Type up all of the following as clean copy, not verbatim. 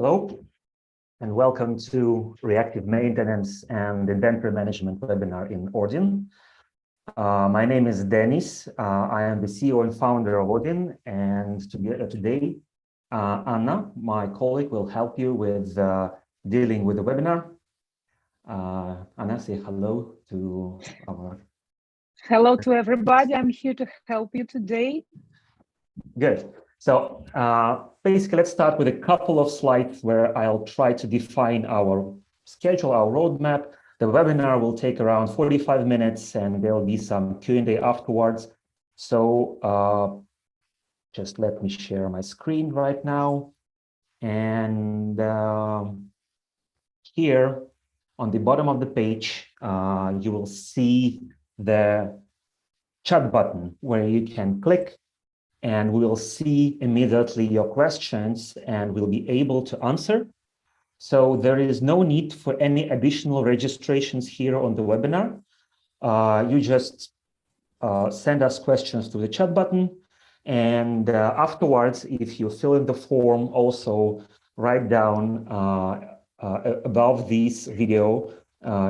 Hello, and welcome to Reactive Maintenance and Inventory Management webinar in ORDIN. My name is Denis. I am the CEO and founder of ORDIN, and today, Anna, my colleague, will help you with dealing with the webinar. Anna, say hello to our... Hello to everybody. I'm here to help you today. Good. So basically, let's start with a couple of slides where I'll try to define our schedule, our roadmap. The webinar will take around 45 minutes and there'll be some Q&A afterwards. So just let me share my screen right now. And here on the bottom of the page, you will see the chat button where you can click and we will see immediately your questions and we'll be able to answer. So there is no need for any additional registrations here on the webinar. You just send us questions to the chat button. And afterwards, if you fill in the form, also write down above this video,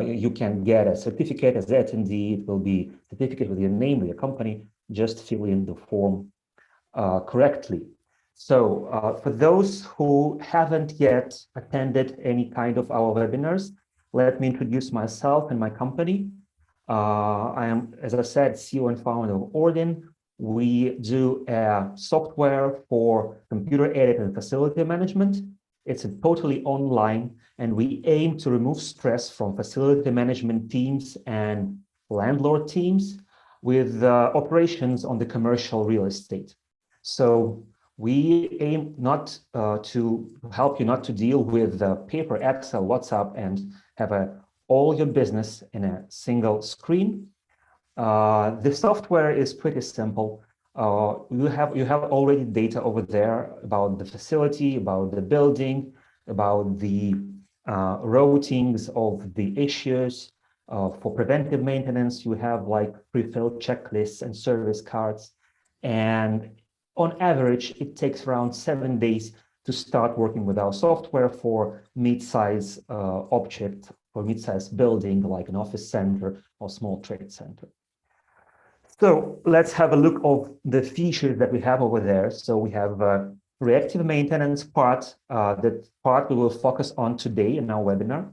you can get a certificate as attendee. It will be a certificate with your name, with your company. Just fill in the form correctly. So for those who haven't yet attended any kind of our webinars, let me introduce myself and my company. I am, as I said, CEO and founder of ORDIN. We do software for computer aided and facility management. It's totally online, and we aim to remove stress from facility management teams and landlord teams with operations on the commercial real estate. So we aim not to help you not to deal with paper, Excel, WhatsApp, and have all your business in a single screen. The software is pretty simple. You have already data over there about the facility, about the building, about the routings of the issues. For preventive maintenance, you have like pre-filled checklists and service cards. And on average, it takes around 7 days to start working with our software for mid-size object, for mid-size building like an office center or small trade center. So let's have a look of the features that we have over there. So we have reactive maintenance part. That part we will focus on today in our webinar.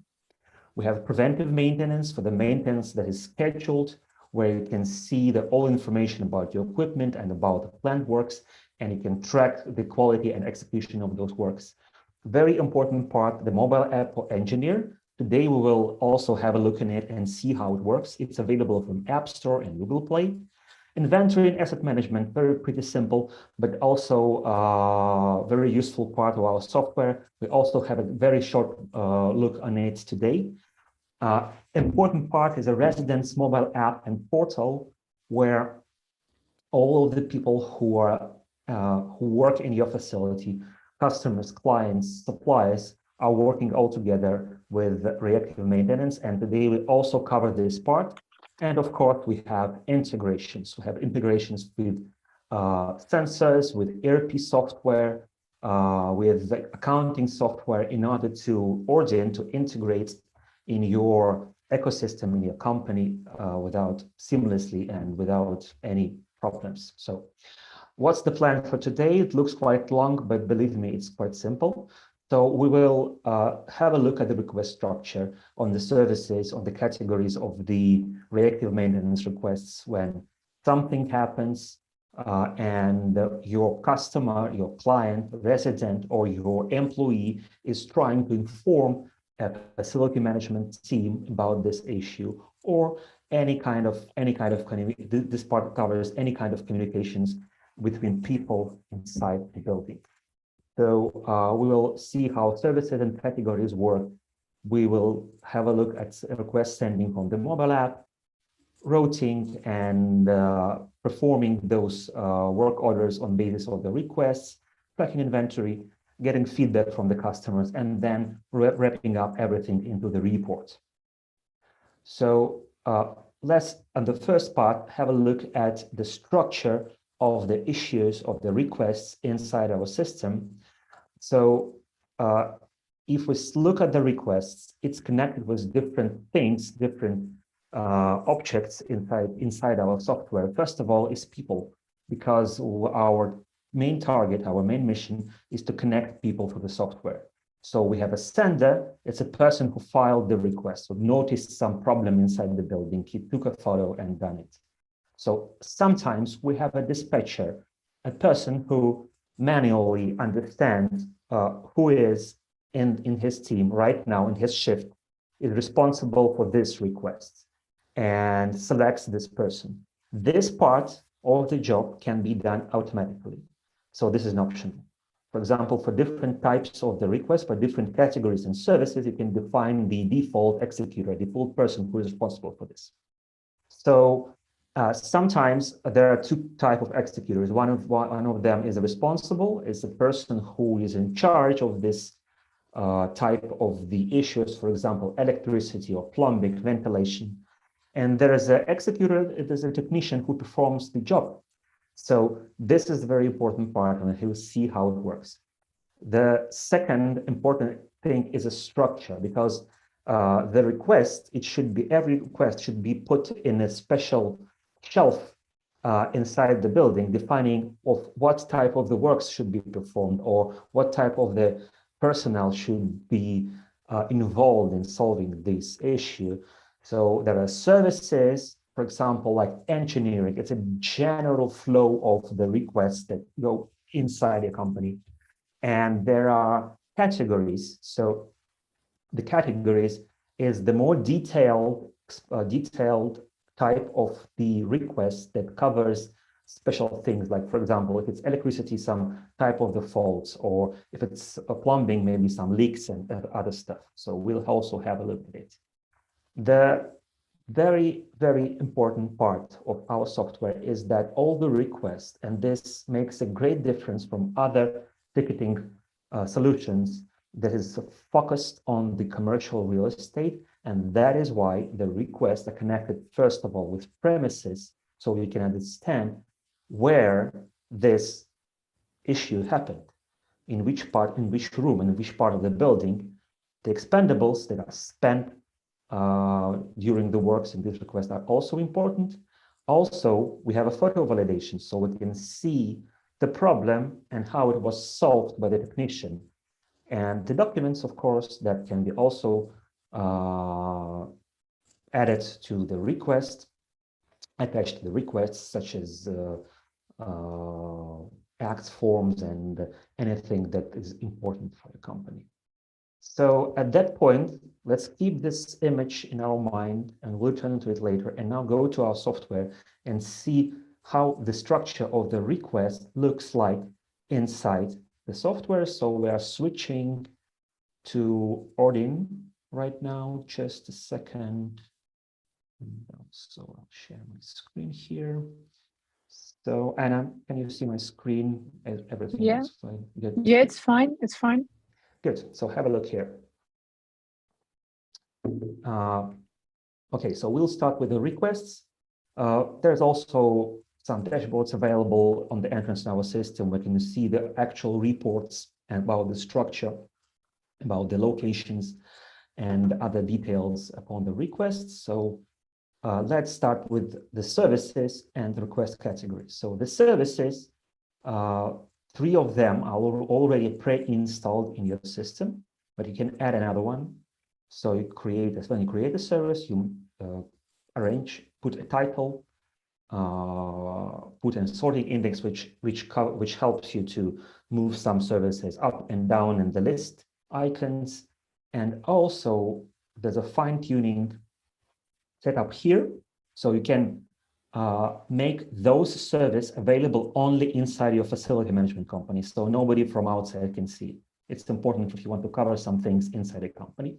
We have preventive maintenance for the maintenance that is scheduled, where you can see all information about your equipment and about the planned works, and you can track the quality and execution of those works. Very important part, the mobile app for engineer. Today, we will also have a look in it and see how it works. It's available from App Store and Google Play. Inventory and asset management, pretty simple, but also very useful part of our software. We also have a very short look on it today. Important part is a residence mobile app and portal where all of the people who work in your facility, customers, clients, suppliers, are working all together with reactive maintenance. And today we also cover this part. And of course, we have integrations. We have integrations with sensors, with ERP software, with accounting software in order to ORDIN to integrate in your ecosystem, in your company, without seamlessly and without any problems. So what's the plan for today? It looks quite long, but believe me, it's quite simple. So we will have a look at the request structure on the services, on the categories of the reactive maintenance requests when something happens and your customer, your client, resident, or your employee is trying to inform a facility management team about this issue, or any kind of this part covers any kind of communications between people inside the building. So we will see how services and categories work. We will have a look at request sending from the mobile app, routing and performing those work orders on basis of the requests, tracking inventory, getting feedback from the customers, and then wrapping up everything into the report. So let's, on the first part, have a look at the structure of the issues of the requests inside our system. So if we look at the requests, it's connected with different things, different objects inside our software. First of all, is people, because our main target, our main mission is to connect people to the software. So we have a sender, it's a person who filed the request, who noticed some problem inside the building, he took a photo and done it. So sometimes we have a dispatcher, a person who manually understands who is in his team right now in his shift is responsible for this request and selects this person. This part of the job can be done automatically. So this is an option. For example, for different types of the request, for different categories and services, you can define the default executor, default person who is responsible for this. So sometimes there are two types of executors. One of them is a responsible, is the person who is in charge of this type of the issues, for example, electricity or plumbing, ventilation. And there is an executor, there's a technician who performs the job. So this is a very important part, and he will see how it works. The second important thing is a structure, because the request, every request should be put in a special shelf inside the building, defining of what type of the works should be performed or what type of the personnel should be involved in solving this issue. So there are services, for example, like engineering. It's a general flow of the requests that go inside a company. And there are categories. So the categories is the more detailed type of the request that covers special things, like, for example, if it's electricity, some type of the faults, or if it's a plumbing, maybe some leaks and other stuff. So we'll also have a look at it. The very, very important part of our software is that all the requests, and this makes a great difference from other ticketing solutions that is focused on the commercial real estate. And that is why the requests are connected, first of all, with premises, so you can understand where this issue happened, in which part, in which room, in which part of the building. The expendables that are spent during the works in this request are also important. Also, we have a photo validation, so we can see the problem and how it was solved by the technician. And the documents, of course, that can be also added to the request, attached to the request, such as acts, forms, and anything that is important for the company. So at that point, let's keep this image in our mind, and we'll turn to it later, and now go to our software and see how the structure of the request looks like inside the software. So we are switching to ORDIN right now. Just a second. So I'll share my screen here. So Anna, can you see my screen? Everything looks fine. Good. Yeah, it's fine. It's fine. Good. So have a look here. Okay, so we'll start with the requests. There's also some dashboards available on the entrance in our system where you can see the actual reports about the structure, about the locations, and other details upon the requests. So let's start with the services and the request categories. So the services, 3 of them are already pre-installed in your system, but you can add another one. So you create, when you create a service, you put a title, put a sorting index, which helps you to move some services up and down in the list icons. And also there's a fine-tuning set up here. So you can make those services available only inside your facility management company. So nobody from outside can see it. It's important if you want to cover some things inside a company.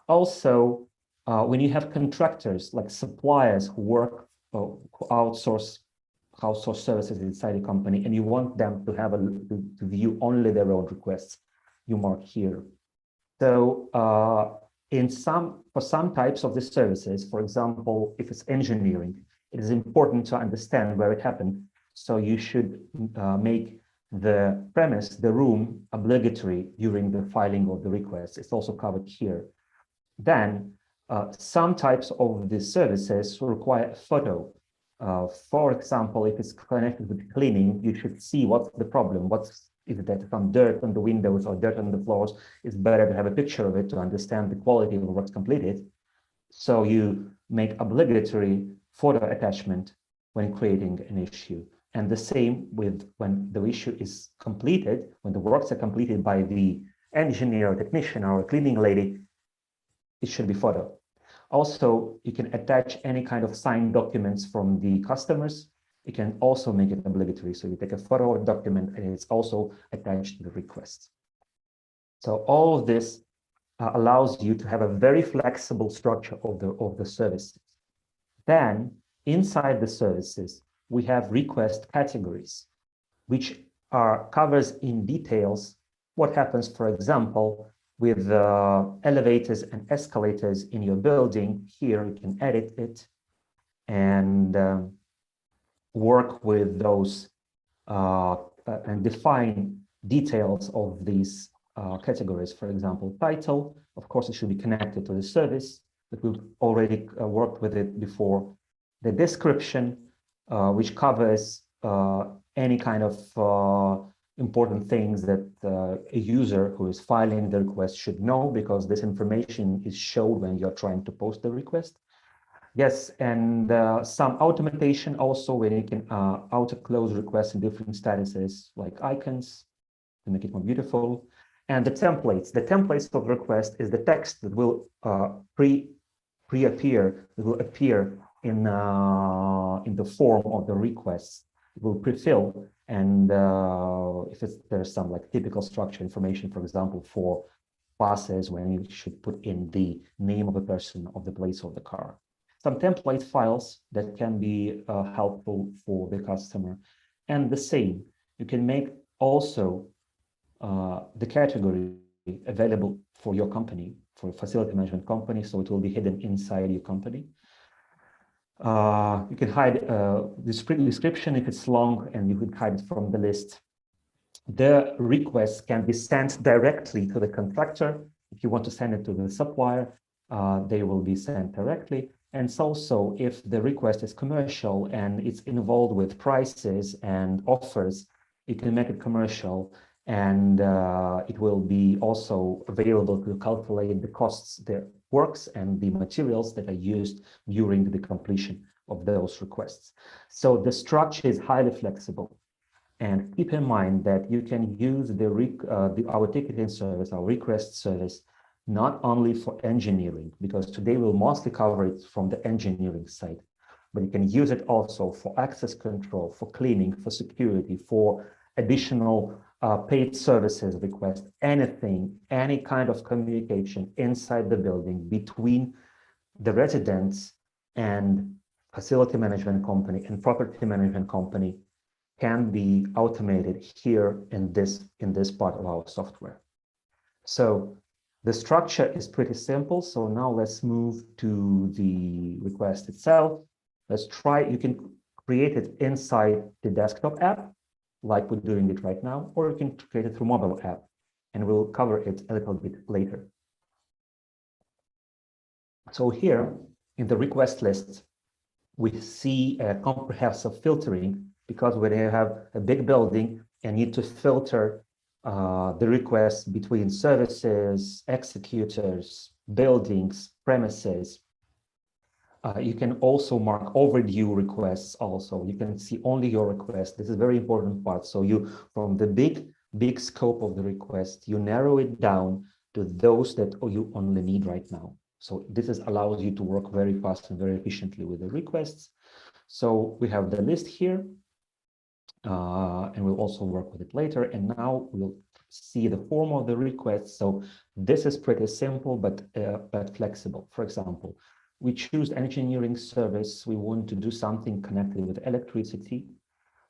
Also, when you have contractors like suppliers who work, who outsource services inside a company, and you want them to have to view only their own requests, you mark here. So for some types of the services, for example, if it's engineering, it is important to understand where it happened. So you should make the premise, the room, obligatory during the filing of the request. It's also covered here. Then some types of the services require a photo. For example, if it's connected with cleaning, you should see what's the problem. Is that some dirt on the windows or dirt on the floors? It's better to have a picture of it to understand the quality of what's completed. So you make obligatory photo attachment when creating an issue. And the same with when the issue is completed, when the works are completed by the engineer or technician or a cleaning lady, it should be photo. Also, you can attach any kind of signed documents from the customers. You can also make it obligatory. So you take a photo of a document and it's also attached to the request. So all of this allows you to have a very flexible structure of the services. Then inside the services, we have request categories, which covers in details what happens, for example, with elevators and escalators in your building. Here you can edit it and work with those and define details of these categories. For example, title, of course, it should be connected to the service, but we've already worked with it before. The description, which covers any kind of important things that a user who is filing the request should know, because this information is shown when you're trying to post the request. Yes, and some automation also, where you can auto-close requests in different statuses, like icons, to make it more beautiful. And the templates of request is the text that will pre-appear, that will appear in the form of the request. It will pre-fill, and if there's some like typical structure information, for example, for passes, when you should put in the name of a person, of the place of the car. Some template files that can be helpful for the customer. And the same, you can make also the category available for your company, for a facility management company, so it will be hidden inside your company. You can hide the description if it's long, and you can hide it from the list. The request can be sent directly to the contractor. If you want to send it to the supplier, they will be sent directly. And also, if the request is commercial and it's involved with prices and offers, you can make it commercial, and it will be also available to calculate the costs, the works and the materials that are used during the completion of those requests. So the structure is highly flexible. And keep in mind that you can use our ticketing service, our request service, not only for engineering, because today we'll mostly cover it from the engineering side, but you can use it also for access control, for cleaning, for security, for additional paid services request, anything, any kind of communication inside the building between the residents and facility management company and property management company can be automated here in this part of our software. So the structure is pretty simple. So now let's move to the request itself. Let's try, you can create it inside the desktop app, like we're doing it right now, or you can create it through mobile app, and we'll cover it a little bit later. So here in the request list, we see a comprehensive filtering, because when you have a big building and need to filter the requests between services, executors, buildings, premises. You can also mark overdue requests also. You can see only your request. This is a very important part. So you, from the big scope of the request, you narrow it down to those that you only need right now. So this allows you to work very fast and very efficiently with the requests. So we have the list here. And we'll also work with it later. And now we'll see the form of the request. So this is pretty simple, but flexible. For example, we choose engineering service. We want to do something connected with electricity.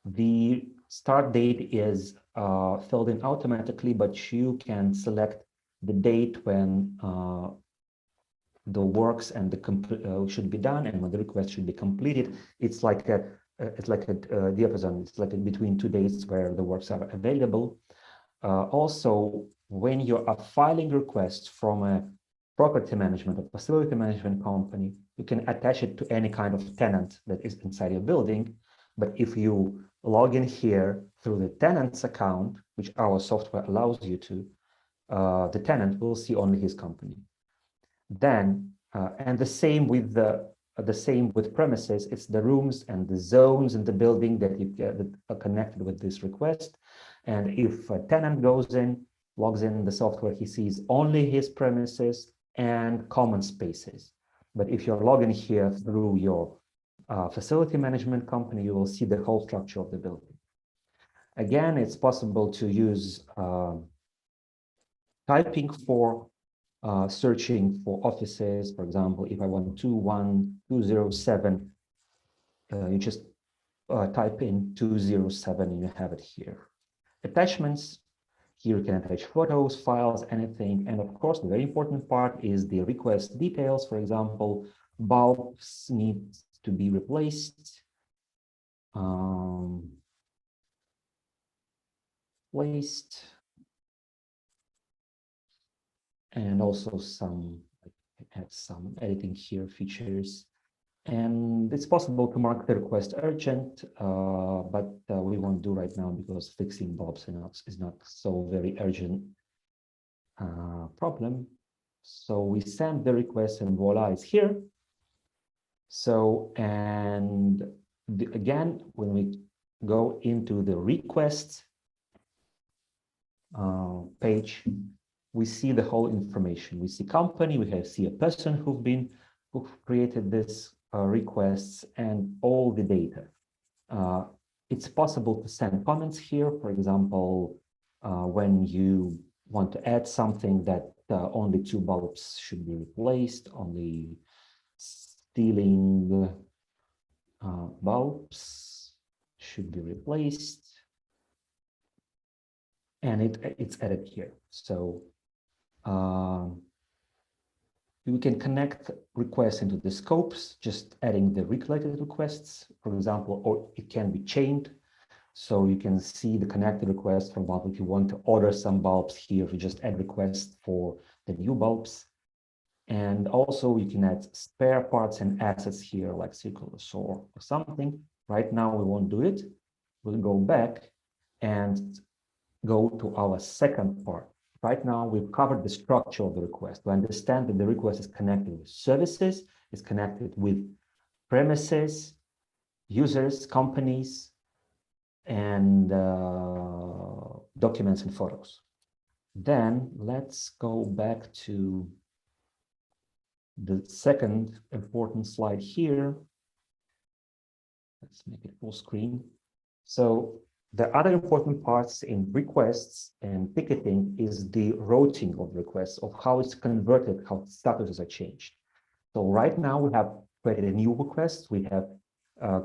The start date is filled in automatically, but you can select the date when the works and the should be done and when the request should be completed. It's like a it's like a diapason. It's like between 2 days where the works are available. Also, when you are filing requests from a property management or facility management company, you can attach it to any kind of tenant that is inside your building. But if you log in here through the tenant's account, which our software allows you to, the tenant will see only his company. Then, and the same with premises, it's the rooms and the zones in the building that that are connected with this request. And if a tenant goes in, logs in the software, he sees only his premises and common spaces. But if you're logging here through your facility management company, you will see the whole structure of the building. Again, it's possible to use typing for searching for offices. For example, if I want 21207, you just type in 207 and you have it here. Attachments, here you can attach photos, files, anything. And of course, the very important part is the request details. For example, bulbs need to be replaced. And also add some editing here features. And it's possible to mark the request urgent, but we won't do right now because fixing bulbs is not so very urgent problem. So we send the request and voila, it's here. So, and again, when we go into the request page, we see the whole information. We see company, we see a person who created this requests and all the data. It's possible to send comments here. For example, when you want to add something that only 2 bulbs should be replaced, only ceiling bulbs should be replaced, and it's added here. So we can connect requests into the scopes, just adding the related requests, for example, or it can be chained. So you can see the connected request. For example, if you want to order some bulbs here, you just add requests for the new bulbs. And also you can add spare parts and assets here, like circular saw or something. Right now, we won't do it. We'll go back and go to our second part. Right now, we've covered the structure of the request. We understand that the request is connected with services, is connected with premises, users, companies, and documents and photos. Then let's go back to the second important slide here. Let's make it full screen. So the other important parts in requests and ticketing is the routing of requests, of how it's converted, how statuses are changed. So right now we have created a new request. We have,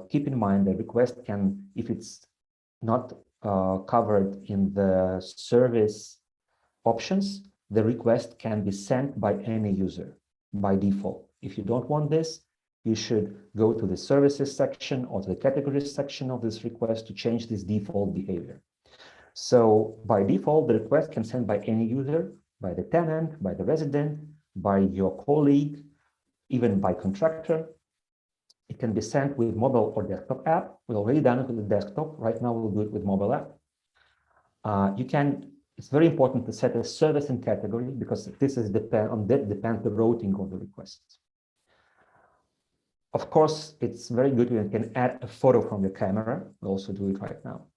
keep in mind the request can, if it's not covered in the service options, the request can be sent by any user by default. If you don't want this, you should go to the services section or to the categories section of this request to change this default behavior. So by default, the request can send by any user, by the tenant, by the resident, by your colleague, even by contractor. It can be sent with mobile or desktop app. We already done it with the desktop. Right now, we'll do it with mobile app. It's very important to set a service and category because this is depends the routing of the requests. Of course, it's very good when you can add a photo from your camera. We'll also do it right now.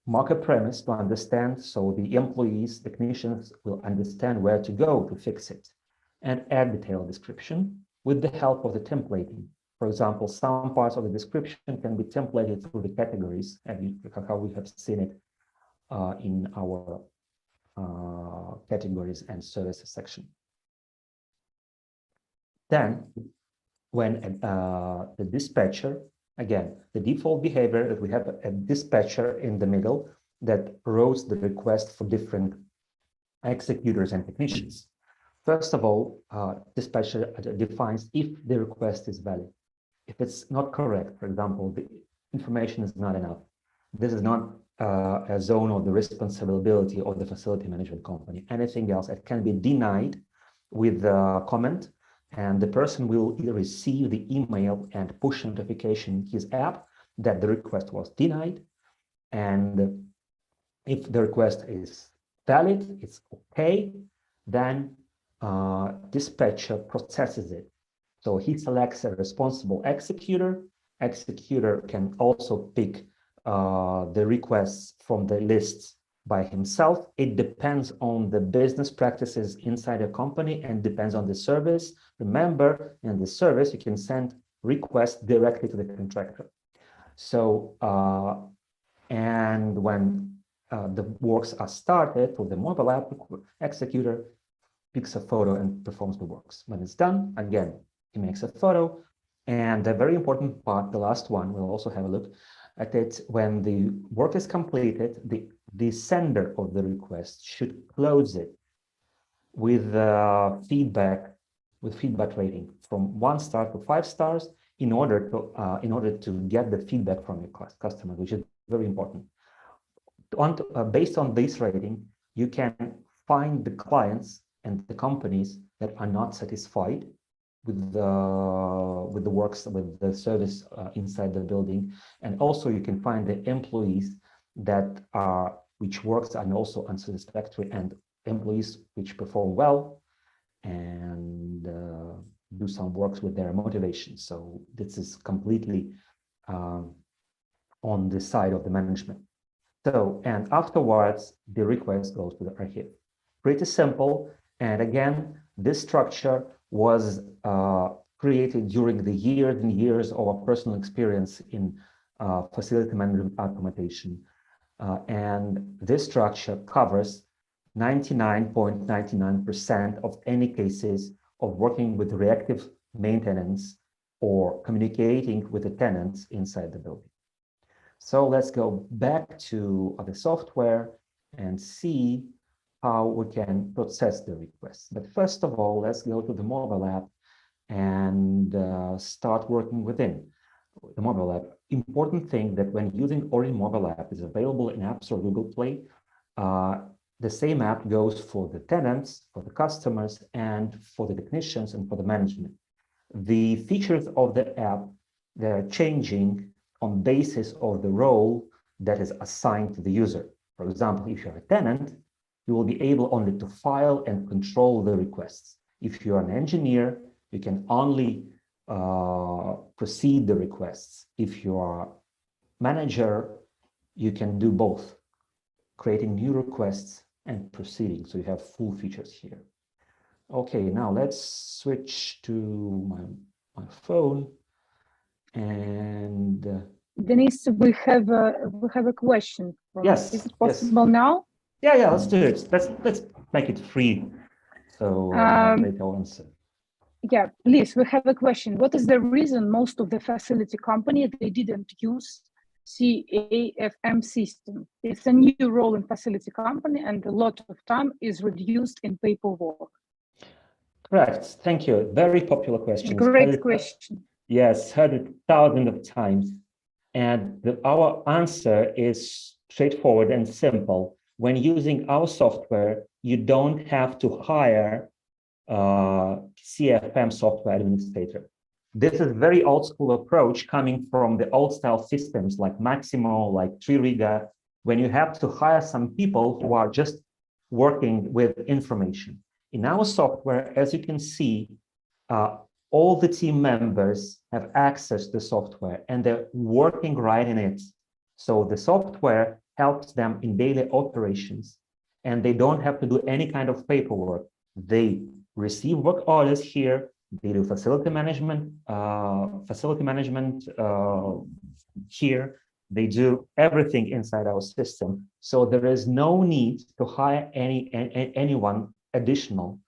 Mark a premise to understand, so the employees, technicians will understand where to go to fix it, and add detailed description with the help of the templating. For example, some parts of the description can be templated through the categories, and how we have seen it in our categories and services section. Then, when the dispatcher, again, the default behavior that we have a dispatcher in the middle that routes the request for different executors and technicians. First of all, dispatcher defines if the request is valid. If it's not correct, for example, information is not enough. This is not a zone of the responsibility of the facility management company. Anything else, it can be denied with a comment, and the person will either receive the email and push notification in his app that the request was denied. And if the request is valid, it's okay, then dispatcher processes it. So he selects a responsible executor. Executor can also pick the requests from the lists by himself. It depends on the business practices inside a company and depends on the service. Remember, in the service, you can send requests directly to the contractor. So, and when the works are started for the mobile app, executor picks a photo and performs the works. When it's done, again, he makes a photo. And the very important part, the last one, we'll also have a look at it. When the work is completed, the sender of the request should close it with feedback rating from 1 star to 5 stars in order to get the feedback from your customer, which is very important. Based on this rating, you can find the clients and the companies that are not satisfied with the works, with the service inside the building, and also you can find the employees which works are also unsatisfactory, and employees which perform well and do some works with their motivation. So this is completely on the side of the management. So, and afterwards, the request goes to the archive. Pretty simple. And again, this structure was created during the years and years of our personal experience in facility management automation. And this structure covers 99.99% of any cases of working with reactive maintenance or communicating with the tenants inside the building. So let's go back to the software and see how we can process the requests. But first of all, let's go to the mobile app and start working within the mobile app. Important thing that when using ORDIN mobile app is available in App Store, Google Play. The same app goes for the tenants, for the customers, and for the technicians and for the management. The features of the app, they're changing on basis of the role that is assigned to the user. For example, if you're a tenant, you will be able only to file and control the requests. If you're an engineer, you can only proceed the requests. If you are manager, you can do both, creating new requests and proceeding. So you have full features here. Okay, now let's switch to my phone. And Denise, we have a question. Yes. Is it possible now? Yeah, let's do it. Let's make it free. So later I'll answer. Yeah, please, we have a question. What is the reason most of the facility company, they didn't use CAFM system? It's a new role in facility company and a lot of time is reduced in paperwork. Correct. Thank you. Very popular question. Great question. Yes, heard it thousands of times. And our answer is straightforward and simple. When using our software, you don't have to hire CAFM software administrator. This is a very old school approach coming from the old style systems like Maximo, like Tririga, when you have to hire some people who are just working with information. In our software, as you can see, all the team members have access to the software and they're working right in it. So the software helps them in daily operations and they don't have to do any kind of paperwork. They receive work orders here, they do facility management here, they do everything inside our system. So there is no need to hire anyone additional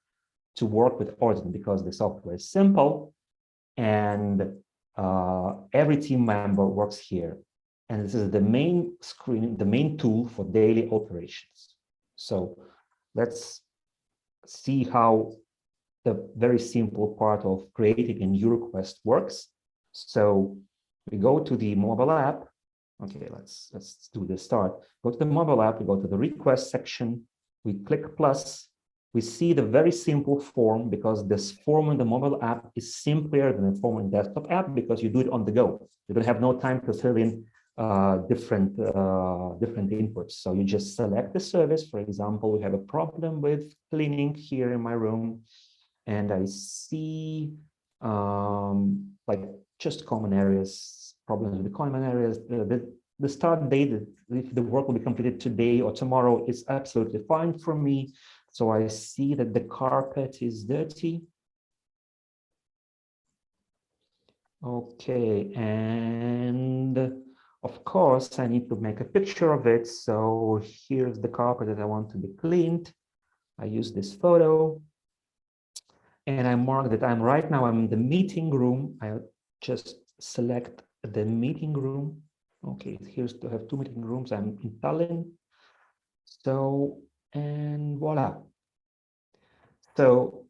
to work with ORDIN because the software is simple and every team member works here. And this is the main screen, the main tool for daily operations. So let's see how the very simple part of creating a new request works. So we go to the mobile app Okay, let's do the start. Go to the mobile app, we go to the request section, we click plus, we see the very simple form because this form in the mobile app is simpler than the form in the desktop app because you do it on the go. You don't have no time to fill in different inputs. So you just select the service. For example, we have a problem with cleaning here in my room, and I see like just common areas, problems with the common areas. The start date, if the work will be completed today or tomorrow, is absolutely fine for me. So I see that the carpet is dirty. Okay, and of course, I need to make a picture of it. So here's the carpet that I want to be cleaned. I use this photo. And I mark that I'm in the meeting room. I just select the meeting room. Okay, here's to have 2 meeting rooms. I'm in Tallinn. So, and voila. So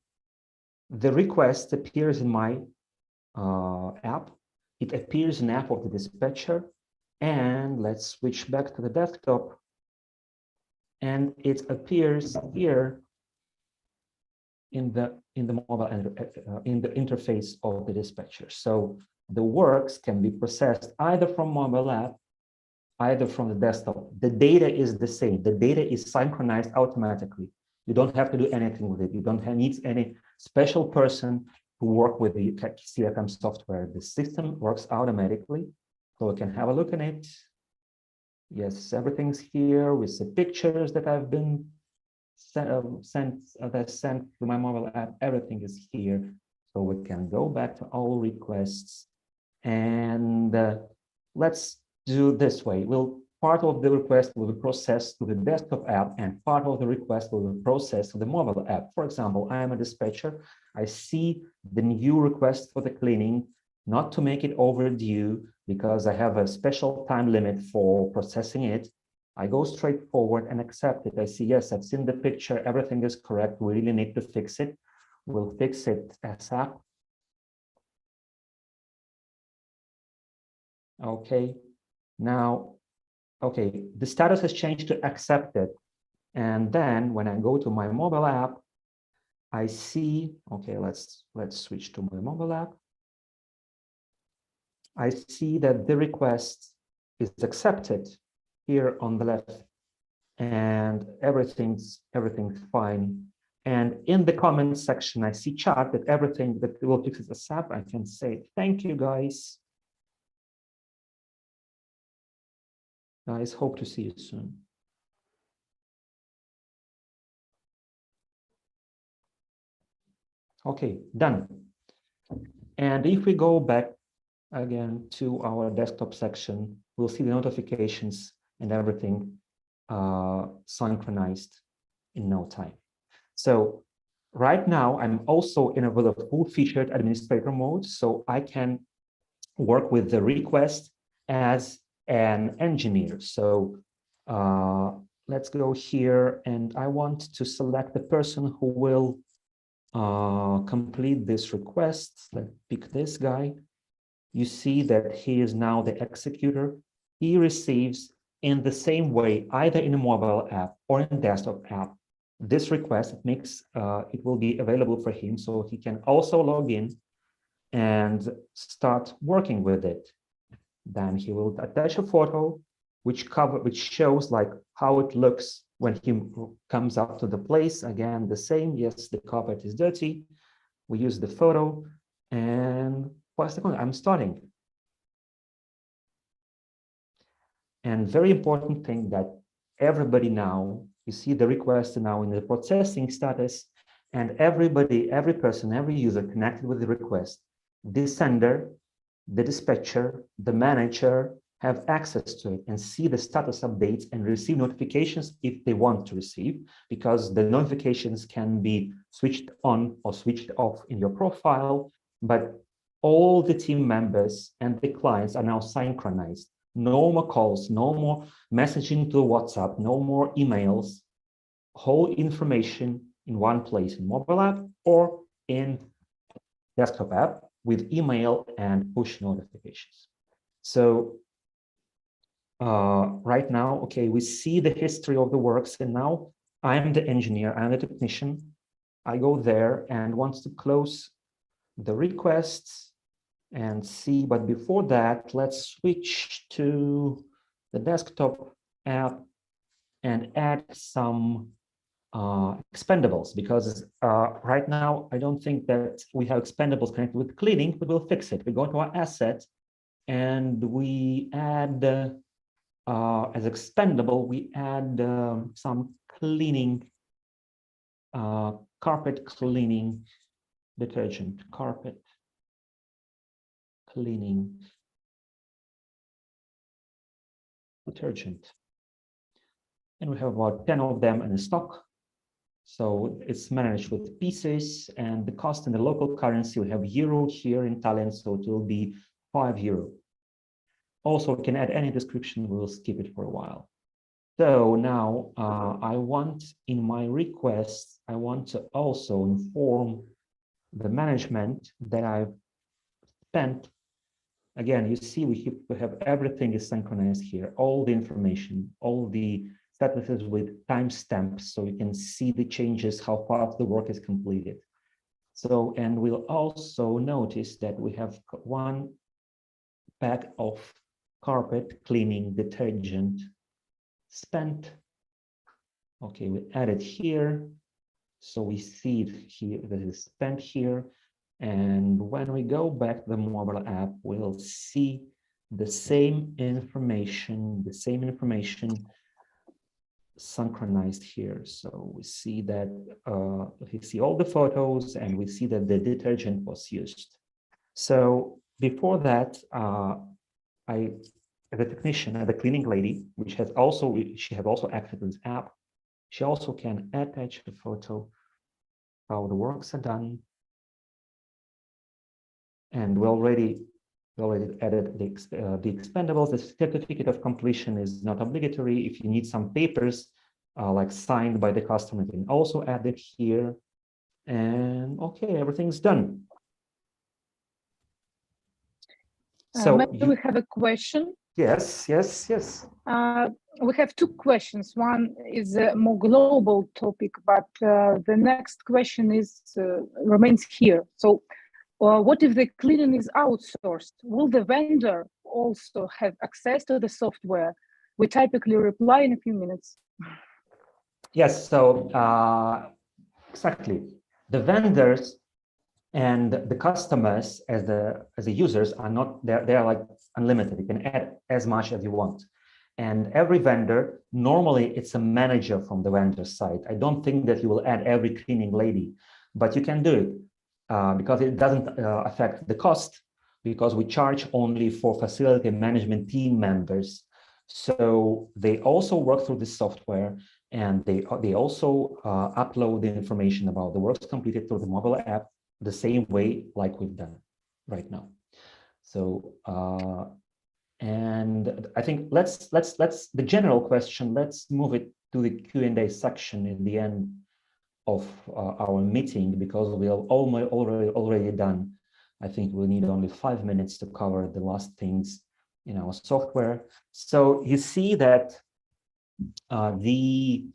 the request appears in my app. It appears in app of the dispatcher. And let's switch back to the desktop. And it appears here in the mobile in the interface of the dispatcher. So the works can be processed either from mobile app, either from the desktop. The data is the same. The data is synchronized automatically. You don't have to do anything with it. You don't need any special person to work with the CAFM software. The system works automatically. So we can have a look at it. Yes, everything's here with the pictures that I've been sent to my mobile app. Everything is here. So we can go back to all requests, and let's do this way. Part of the request will be processed to the desktop app, and part of the request will be processed to the mobile app. For example, I am a dispatcher. I see the new request for the cleaning, not to make it overdue because I have a special time limit for processing it. I go straight forward and accept it. I see, yes, I've seen the picture. Everything is correct. We really need to fix it. We'll fix it ASAP. Okay. Now, okay, the status has changed to accepted. And then when I go to my mobile app, I see, okay, let's switch to my mobile app. I see that the request is accepted here on the left, and everything's fine. And in the comment section, I see chat that everything that will fix it ASAP. I can say, thank you, guys. Guys, hope to see you soon. Okay, done. And if we go back again to our desktop section, we'll see the notifications and everything synchronized in no time. So right now, I'm also in a full-featured administrator mode, so I can work with the request as an engineer. So let's go here, and I want to select the person who will complete this request. Let's pick this guy. You see that he is now the executor. He receives in the same way, either in a mobile app or in a desktop app, this request. It will be available for him, so he can also log in and start working with it. Then he will attach a photo which shows like how it looks when he comes up to the place. Again, the same. Yes, the carpet is dirty. We use the photo, and I'm starting. And very important thing that everybody now, you see the request now in the processing status, and every person, every user connected with the request, the sender, the dispatcher, the manager have access to it and see the status updates and receive notifications if they want to receive, because the notifications can be switched on or switched off in your profile, but all the team members and the clients are now synchronized. No more calls, no more messaging to WhatsApp, no more emails, whole information in one place, in mobile app or in desktop app with email and push notifications. So right now, okay, we see the history of the works, and now I'm the engineer, I'm the technician. I go there and want to close the requests and see, but before that, let's switch to the desktop app and add some expendables, because right now I don't think that we have expendables connected with cleaning, but we'll fix it. We go to our asset and we add as expendable, we add some cleaning, carpet cleaning detergent, carpet cleaning detergent. And we have about 10 of them in stock. So it's managed with pieces, and the cost in the local currency, we have euro here in Italian, so it will be €5. Also, we can add any description, we will skip it for a while. So now I want, in my request, I want to also inform the management that I've spent. Again, you see we have everything is synchronized here, all the information, all the statuses with timestamps, so you can see the changes, how fast the work is completed. So, and we'll also notice that we have one pack of carpet cleaning detergent spent. Okay, we add it here. So we see it here, that is spent here. And when we go back to the mobile app, we'll see the same information synchronized here. So we see that we see all the photos, and we see that the detergent was used. So before that, I, as a technician, the cleaning lady, which has also, she has also access to this app, she also can attach a photo how the works are done. And we already added the expendables. The certificate of completion is not obligatory. If you need some papers like signed by the customer, you can also add it here. And okay, everything's done. So maybe we have a question. Yes. We have two questions. One is a more global topic, but the next question is remains here. So what if the cleaning is outsourced? Will the vendor also have access to the software? We typically reply in a few minutes. Yes, so exactly. The vendors and the customers as the users are not, they're like unlimited. You can add as much as you want. And every vendor, normally it's a manager from the vendor side. I don't think that you will add every cleaning lady, but you can do it because it doesn't affect the cost, because we charge only for facility management team members. So they also work through this software, and they also upload the information about the works completed through the mobile app the same way like we've done right now. So and I think let's the general question, let's move it to the Q&A section in the end of our meeting, because we are already done. I think we need only 5 minutes to cover the last things in our software. So you see that the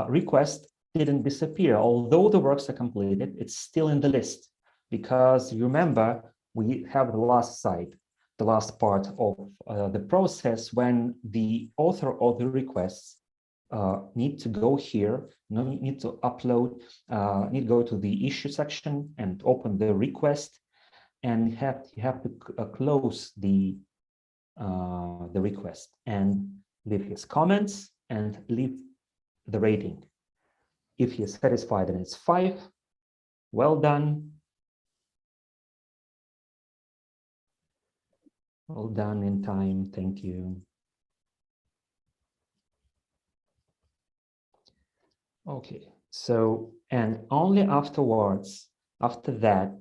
request didn't disappear. Although the works are completed, it's still in the list, because you remember we have the last side, the last part of the process, when the author of the requests need to go here, need to upload, need to go to the issue section and open the request, and you have to close the request and leave his comments and leave the rating. If he is satisfied, then it's 5. Well done. Well done in time. Thank you. Okay, so, and only afterwards, after that,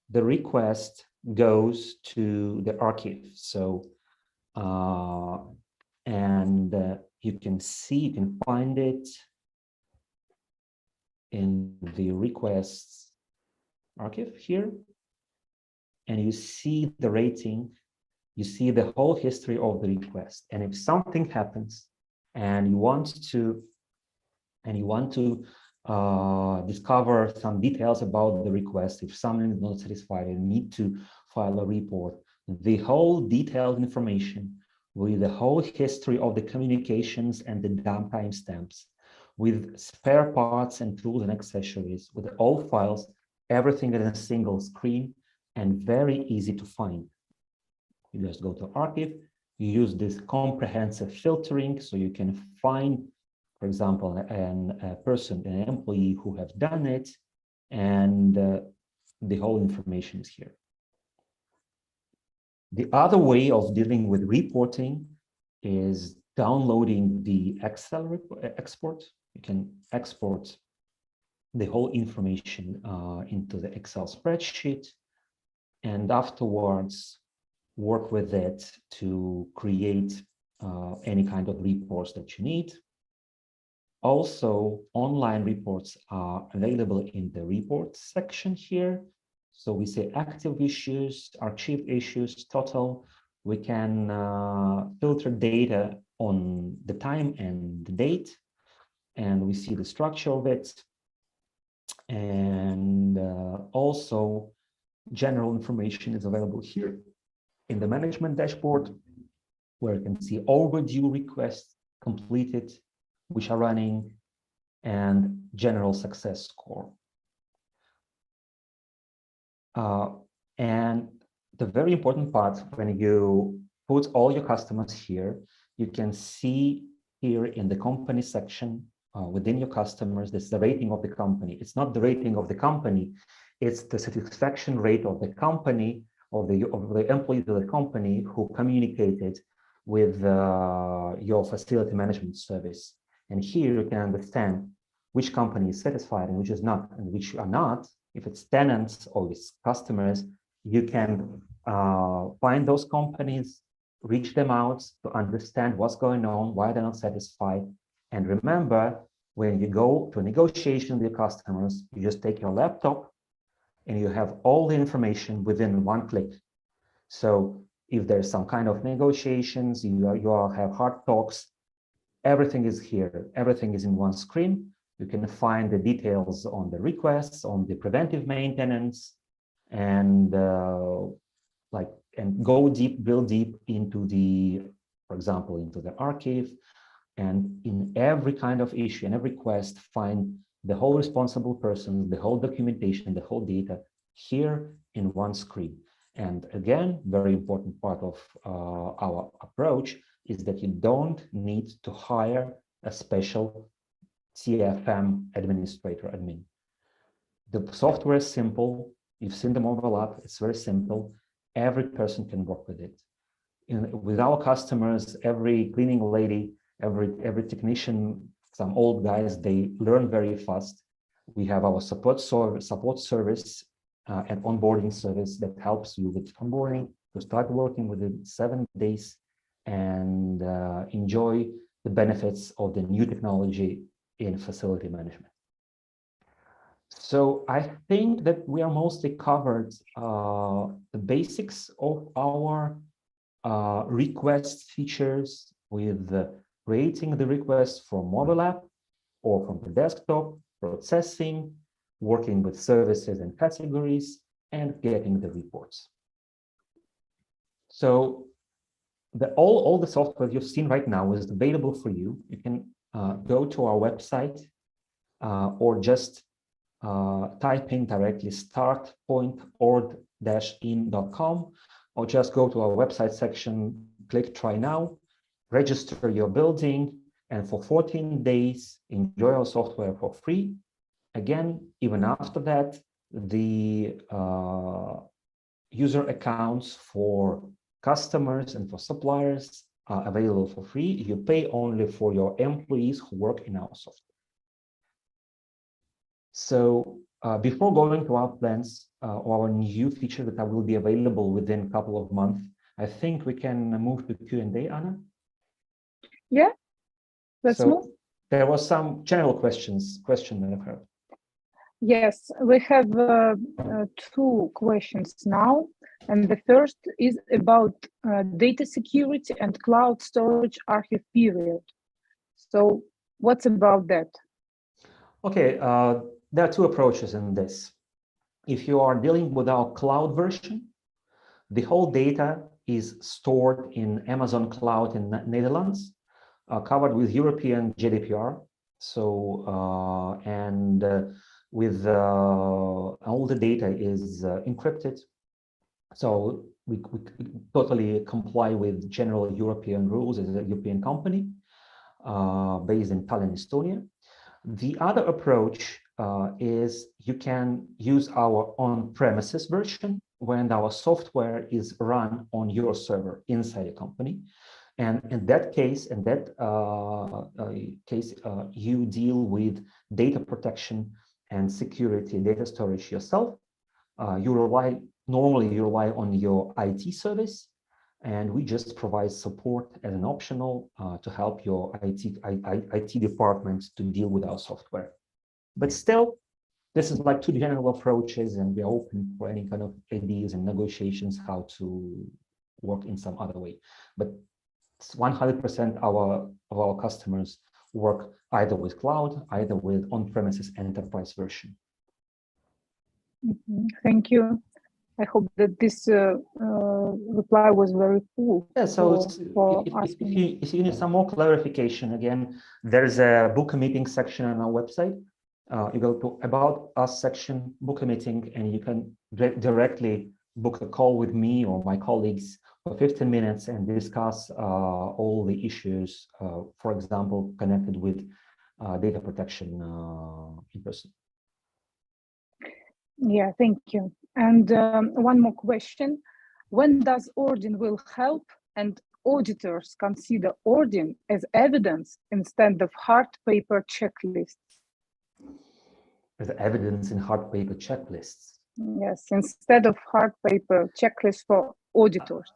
the request goes to the archive. So, you can see, you can find it in the requests archive here, and you see the rating you see the whole history of the request. And if something happens and you want to discover some details about the request, if someone is not satisfied and need to file a report, the whole detailed information with the whole history of the communications and the downtime stamps, with spare parts and tools and accessories, with all files, everything in a single screen and very easy to find. You just go to Archive, you use this comprehensive filtering so you can find, for example, a person, an employee who have done it, and the whole information is here. The other way of dealing with reporting is downloading the Excel export. You can export the whole information into the Excel spreadsheet, and afterwards work with it to create any kind of reports that you need. Also, online reports are available in the reports section here. So we say active issues, archived issues, total. We can filter data on the time and the date, and we see the structure of it. And also, general information is available here in the management dashboard, where you can see overdue requests completed, which are running, and general success score. And the very important part, when you put all your customers here, you can see here in the company section within your customers, this is the rating of the company. It's not the rating of the company, it's the satisfaction rate of the company, of the employees of the company who communicated with your facility management service. And here you can understand which company is satisfied and which is not, and which are not. If it's tenants or it's customers, you can find those companies, reach them out to understand what's going on, why they're not satisfied. And remember, when you go to a negotiation with your customers, you just take your laptop and you have all the information within one click. So if there's some kind of negotiations, you have hard talks, everything is here, everything is in one screen. You can find the details on the requests, on the preventive maintenance, and go deep, drill deep into the, for example, into the archive, and in every kind of issue and every request, find the whole responsible person, the whole documentation, the whole data here in one screen. And again, very important part of our approach is that you don't need to hire a special CAFM administrator admin. The software is simple. You've seen the mobile app. It's very simple. Every person can work with it. With our customers, every cleaning lady, every technician, some old guys, they learn very fast. We have our support service and onboarding service that helps you with onboarding to start working within 7 days and enjoy the benefits of the new technology in facility management. So I think that we are mostly covered the basics of our request features, with creating the request from mobile app or from the desktop, processing, working with services and categories, and getting the reports. So all the software you've seen right now is available for you. You can go to our website or just type in directly startpoint.ord-in.com, or just go to our website section, click try now, register your building, and for 14 days, enjoy our software for free. Again, even after that, the user accounts for customers and for suppliers are available for free. You pay only for your employees who work in our software. So before going to our plans or our new feature that will be available within a couple of months, I think we can move to Q&A, Anna. Yeah, let's move. There was some general question that I've heard. Yes, we have two questions now. And the first is about data security and cloud storage archive period. So what's about that? Okay, there are two approaches in this. If you are dealing with our cloud version, the whole data is stored in Amazon Cloud in Netherlands, covered with European GDPR. So, with all the data is encrypted. So we totally comply with general European rules as a European company based in Tallinn, Estonia. The other approach is you can use our on-premises version when our software is run on your server inside a company. And in that case, you deal with data protection and security data storage yourself. Normally you rely on your IT service, and we just provide support as an optional to help your IT department to deal with our software. But still, this is like two general approaches, and we're open for any kind of ideas and negotiations how to work in some other way. But 100% of our customers work either with cloud, either with on-premises enterprise version. Thank you. I hope that this reply was very full. Yeah, so if you need some more clarification, again, there's a book a meeting section on our website. You go to About Us section, book a meeting, and you can directly book a call with me or my colleagues for 15 minutes and discuss all the issues, for example, connected with data protection in person. Yeah, thank you. And one more question. When does ORDIN will help and auditors consider ORDIN as evidence instead of hard paper checklists? As evidence in hard paper checklists? Yes, instead of hard paper checklists for auditors.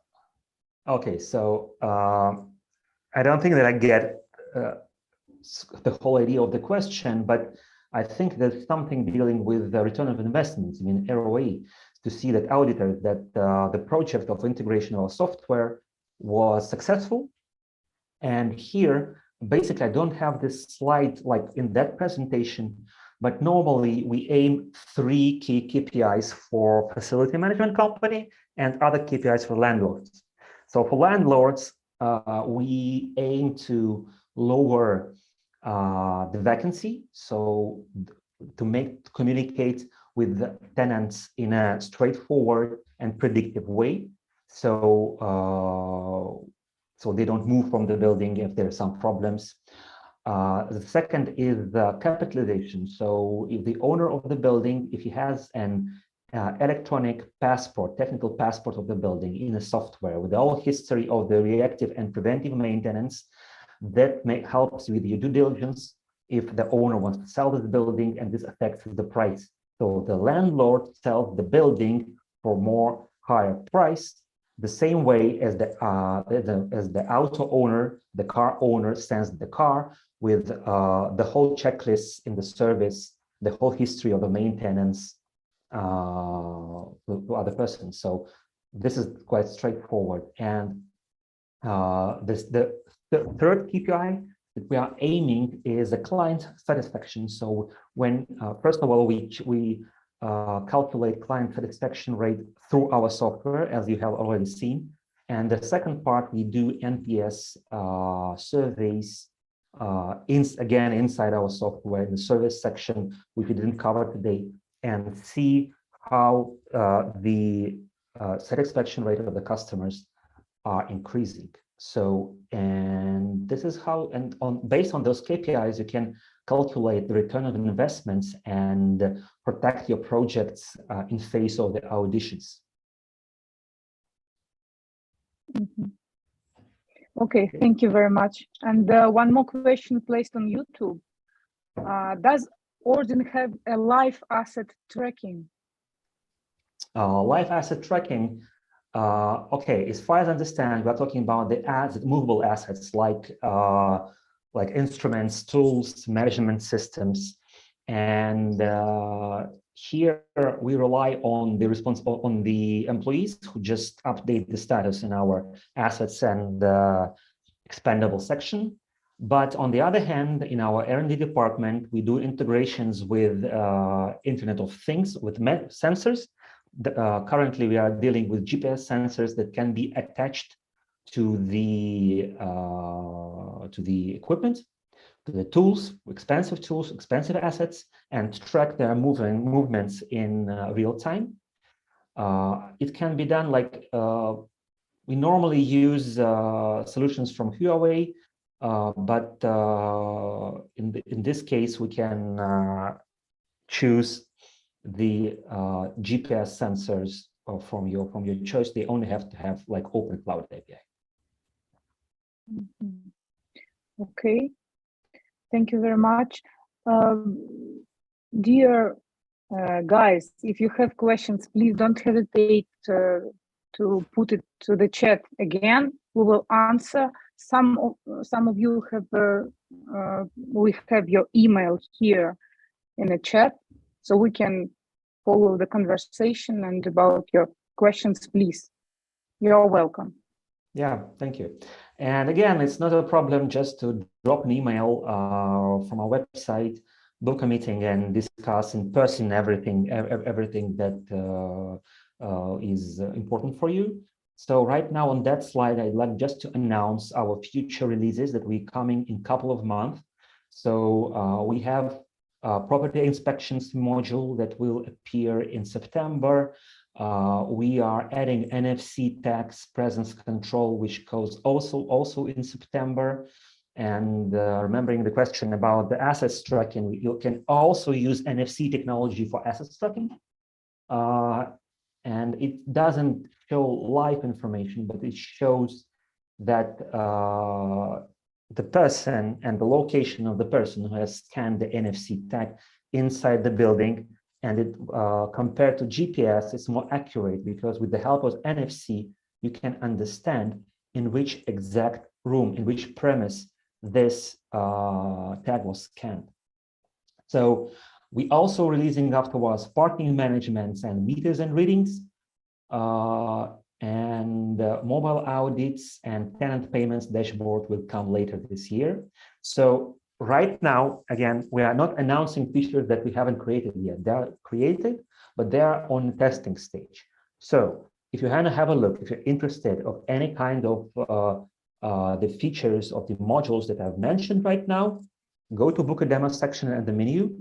Okay, so I don't think that I get the whole idea of the question, but I think there's something dealing with the return of investments. I mean, ROI, to see that auditors that the project of integration of software was successful. And here, basically, I don't have this slide like in that presentation, but normally we aim 3 key KPIs for facility management company and other KPIs for landlords. So for landlords, we aim to lower the vacancy, so to communicate with the tenants in a straightforward and predictive way, so they don't move from the building if there are some problems. The second is the capitalization. So if the owner of the building, if he has an electronic passport, technical passport of the building in a software with all history of the reactive and preventive maintenance, that helps with your due diligence if the owner wants to sell this building, and this affects the price. So the landlord sells the building for more higher price, the same way as the auto owner, the car owner sends the car with the whole checklist in the service, the whole history of the maintenance to other persons. So this is quite straightforward. And the third KPI that we are aiming is a client satisfaction. So when first of all we calculate client satisfaction rate through our software, as you have already seen, and the second part we do NPS surveys again inside our software in the service section, which we didn't cover today, and see how the satisfaction rate of the customers are increasing. So, and this is how, and based on those KPIs, you can calculate the return of investments and protect your projects in face of the auditions. Okay, thank you very much. And one more question placed on YouTube. Does ORDIN have a live asset tracking? Live asset tracking. Okay, as far as I understand, we're talking about the movable assets like instruments, tools, measurement systems. And here we rely on the on the employees who just update the status in our assets and expendable section. But on the other hand, in our R&D department, we do integrations with Internet of Things, with sensors. Currently, we are dealing with GPS sensors that can be attached to the equipment, to the tools, expensive assets, and track their movements in real time. It can be done like we normally use solutions from Huawei, but in this case, we can choose the GPS sensors from your choice. They only have to have like open cloud API. Okay, thank you very much. Dear guys, if you have questions, please don't hesitate to put it to the chat again. We will answer. Some of you have we have your email here in the chat, so we can follow the conversation. And about your questions, please, you're welcome. Yeah, thank you. And again, it's not a problem just to drop an email from our website, book a meeting, and discuss in person everything that is important for you. So right now on that slide, I'd like just to announce our future releases that will be coming in a couple of months. So we have a property inspections module that will appear in September. We are adding NFC tax presence control, which goes also in September. And remembering the question about the assets tracking, you can also use NFC technology for assets tracking. And it doesn't show live information, but it shows that the person and the location of the person who has scanned the NFC tag inside the building. And it compared to GPS, it's more accurate because with the help of NFC, you can understand in which exact room, in which premise this tag was scanned. So we also releasing afterwards parking managements and meters and readings, and mobile audits and tenant payments dashboard will come later this year. So right now, again, we are not announcing features that we haven't created yet. They are created, but they are on testing stage. So if you want to have a look, if you're interested of any kind of the features of the modules that I've mentioned right now, go to book a demo section at the menu,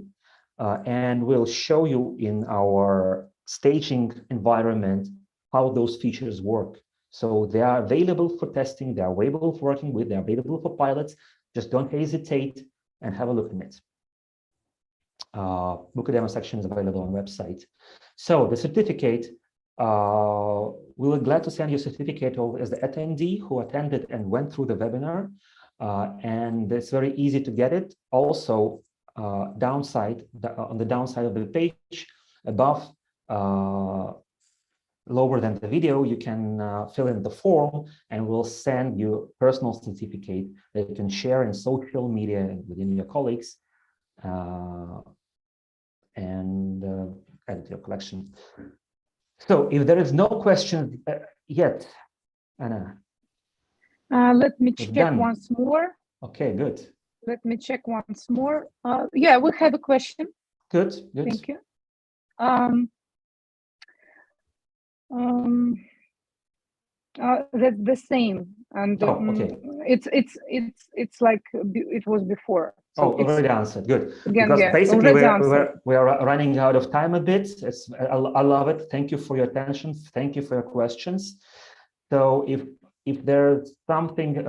and we'll show you in our staging environment how those features work. So they are available for testing, they are available for working with, they are available for pilots. Just don't hesitate and have a look at it. Book a demo section is available on the website. So the certificate, we were glad to send you a certificate as the attendee who attended and went through the webinar. And it's very easy to get it. Also, on the downside of the page, above, lower than the video, you can fill in the form, and we'll send you a personal certificate that you can share in social media and within your colleagues, and add to your collection. So if there is no question yet, Anna. Let me check once more. Okay, good. Let me check once more. Yeah, we have a question. Good, good. Thank you. That's the same, and okay. it's like it was before. So already answered. Good. Again, because yeah, basically we are running out of time a bit. I love it. Thank you for your attention. Thank you for your questions. So if there's something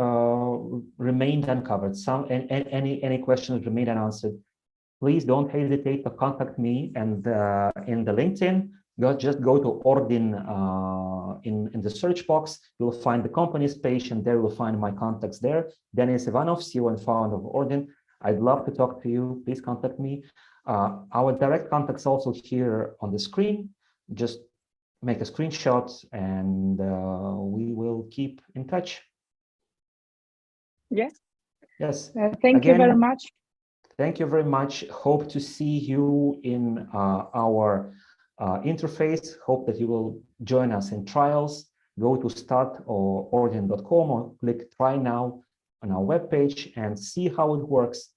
remained uncovered, any questions remained unanswered, please don't hesitate to contact me. And in the LinkedIn, just go to ORDIN in the search box. You'll find the company's page, and there you'll find my contacts there. Denis Ivanov, CEO and founder of ORDIN. I'd love to talk to you. Please contact me. Our direct contacts also here on the screen. Just make a screenshot, and we will keep in touch. Yes. Yes. Thank you very much. Thank you very much. Hope to see you in our interface. Hope that you will join us in trials. Go to start.ordin.com or click try now on our webpage and see how it works.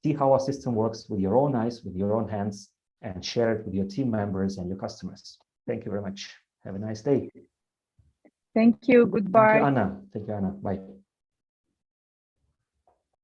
See how our system works with your own eyes, with your own hands, and share it with your team members and your customers. Thank you very much. Have a nice day. Thank you. Goodbye. Thank you, Anna. Thank you, Anna. Bye.